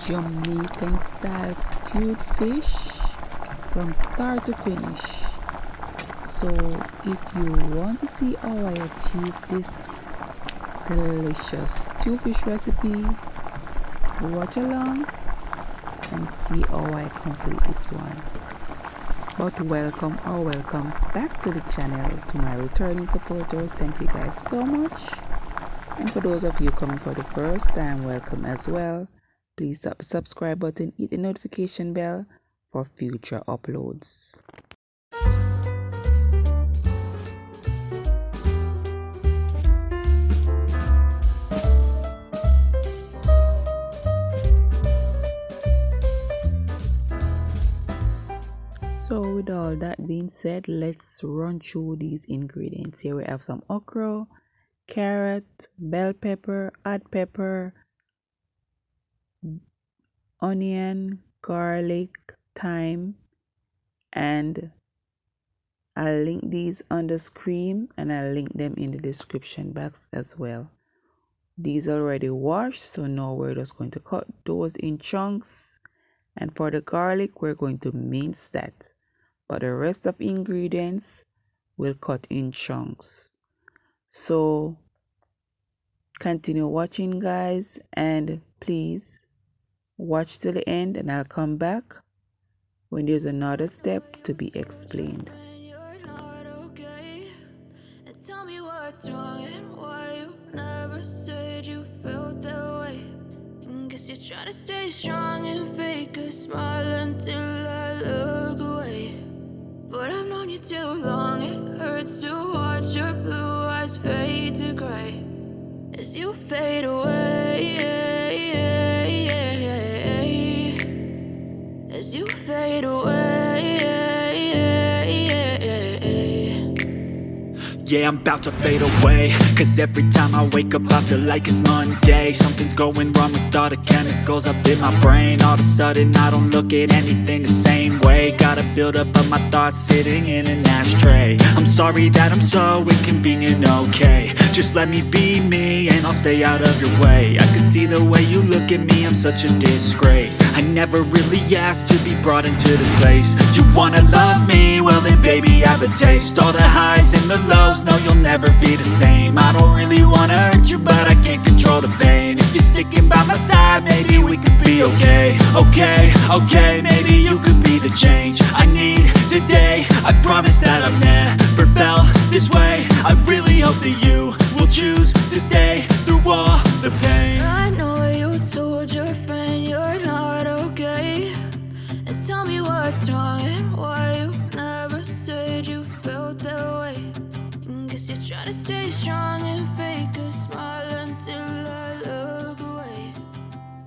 Jamaican style stewed fish from start to finish. So if you want to see how I achieve this delicious stew fish recipe, watch along and see how I complete this one. But welcome back to the channel. To my returning supporters, thank you guys so much. And for those of you coming for the first time, welcome as well. Please tap the subscribe button, hit the notification bell for future uploads. So with all that being said, let's run through these ingredients. Here we have some okra, carrot, bell pepper, hot pepper, onion, garlic, thyme, and I'll link these on the screen and I'll link them in the description box as well. These are already washed, so now we're just going to cut those in chunks. And for the garlic, we're going to mince that. But the rest of ingredients we'll cut in chunks. So continue watching, guys, and please watch till the end, and I'll come back when there's another step to be explained. Tell me what's wrong and why you never said you felt that way. Guess you're trying to stay strong and fake a smile until I look away. But I've known you too long, it hurts to watch your blue eyes fade to gray as you fade away, as you fade away. Yeah, I'm about to fade away, cause every time I wake up I feel like it's Monday. Something's going wrong with all the chemicals up in my brain. All of a sudden I don't look at anything the same way. Got a buildup of my thoughts sitting in an ashtray. I'm sorry that I'm so inconvenient, okay. Just let me be me and I'll stay out of your way. I can see the way you look at me, I'm such a disgrace. I never really asked to be brought into this place. You wanna love me? Well then baby I have a taste. All the highs and the lows, no you'll never be the same. I don't really wanna hurt you, but I can't control the pain. If you're sticking by my side, maybe we could be okay. Okay, maybe you could be the change I need today. I promise that I've never felt this way. I really hope that you will choose to stay through all the pain. I know you told your friend you're not okay, and tell me what's wrong and why you never said you felt that way. Guess you're trying to stay strong and fake a smile until I look away.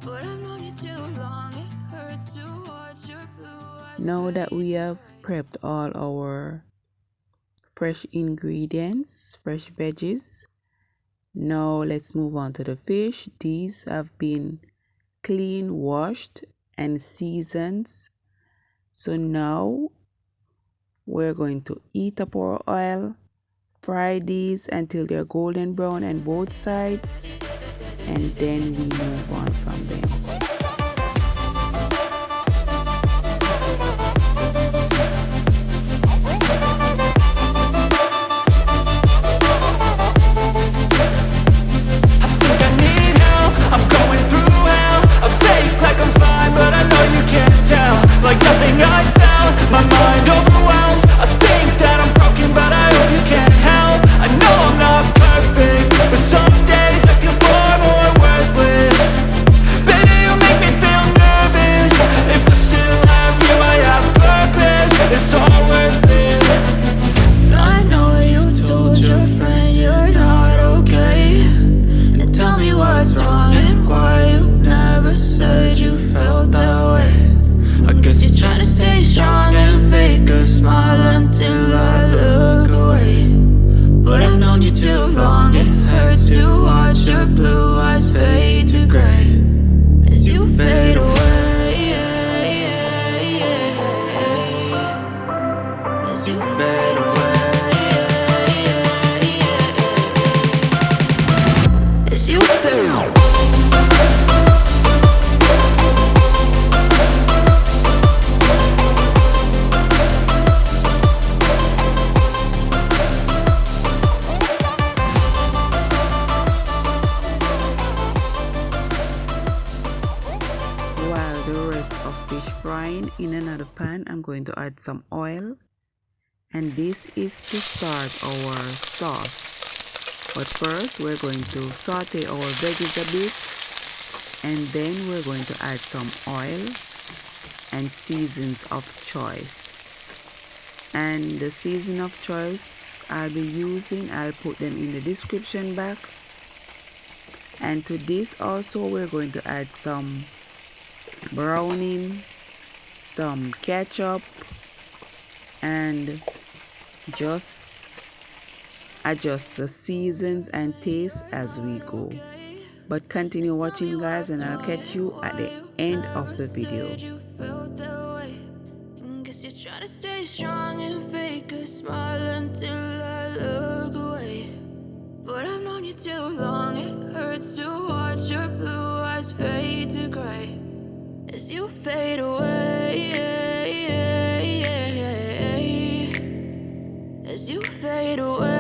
But I've known you too long, it hurts to watch your blue eyes. Now that we have prepped all our fresh ingredients, fresh veggies, now let's move on to the fish. These have been clean, washed, and seasoned. So now we're going to heat up our oil, fry these until they're golden brown on both sides, and then we move on from them. Like nothing I felt, my mind overwhelms. I think that I'm broken, but I hope you can't help. I know I'm not perfect, but some days I feel far more worthless. Baby, fish frying in another pan, I'm going to add some oil, and this is to start our sauce. But first we're going to saute our veggies a bit, and then we're going to add some oil and seasons of choice. And the season of choice I'll be using, I'll put them in the description box. And to this also we're going to add some browning, some ketchup, and just adjust the seasons and taste as we go. But continue watching, guys, and I'll catch you at the end of the video. Guess you're trying to stay strong and fake a smile until I look away. But I've known you too long, it hurts to watch your blue eyes fade to gray as you fade away, as you fade away.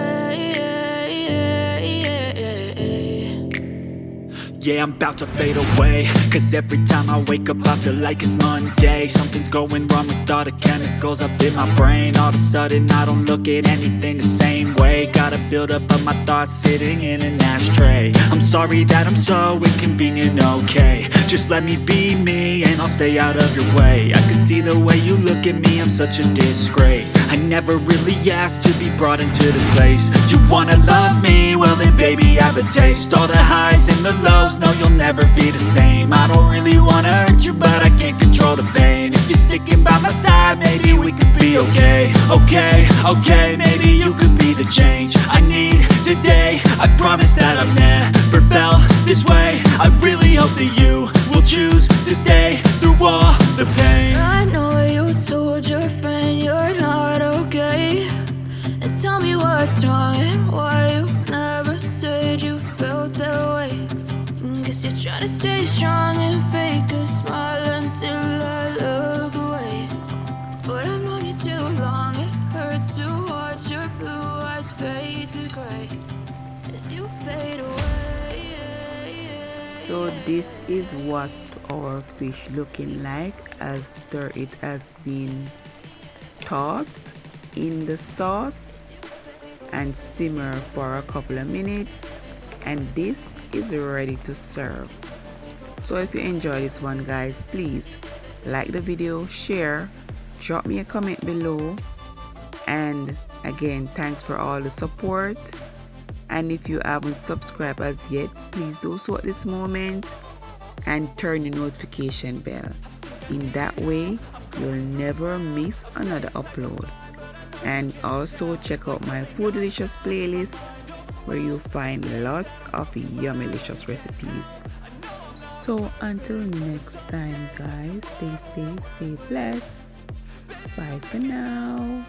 Yeah, I'm about to fade away, cause every time I wake up I feel like it's Monday. Something's going wrong with all the chemicals up in my brain. All of a sudden I don't look at anything the same way. Got a buildup of my thoughts sitting in an ashtray. I'm sorry that I'm so inconvenient, okay. Just let me be me and I'll stay out of your way. I can see the way you look at me, I'm such a disgrace. I never really asked to be brought into this place. You wanna love me? Well then baby I have a taste. All the highs and the lows, no you'll never be the same. I don't really wanna hurt you but I can't control the pain. If you're sticking by my side maybe we could be okay. Okay, maybe you could be the change I need today. I promise that I've never felt this way. I really hope that you will choose to stay through all the pain. I know you told your friend you're not okay, and tell me what's wrong and why you never said you felt that way. Guess you're trying to stay strong and fake a smile until I look away. But I've known you too long, it hurts to watch your blue eyes fade to gray as you fade away. So this is what our fish looking like after it has been tossed in the sauce and simmer for a couple of minutes, and this is ready to serve. So if you enjoy this one, guys, please like the video, share, drop me a comment below, and again thanks for all the support. And if you haven't subscribed as yet, please do so at this moment and turn the notification bell. In that way you'll never miss another upload. And also check out my Food Delicious playlist where you'll find lots of yummy-licious recipes. So until next time, guys, stay safe, stay blessed. Bye for now.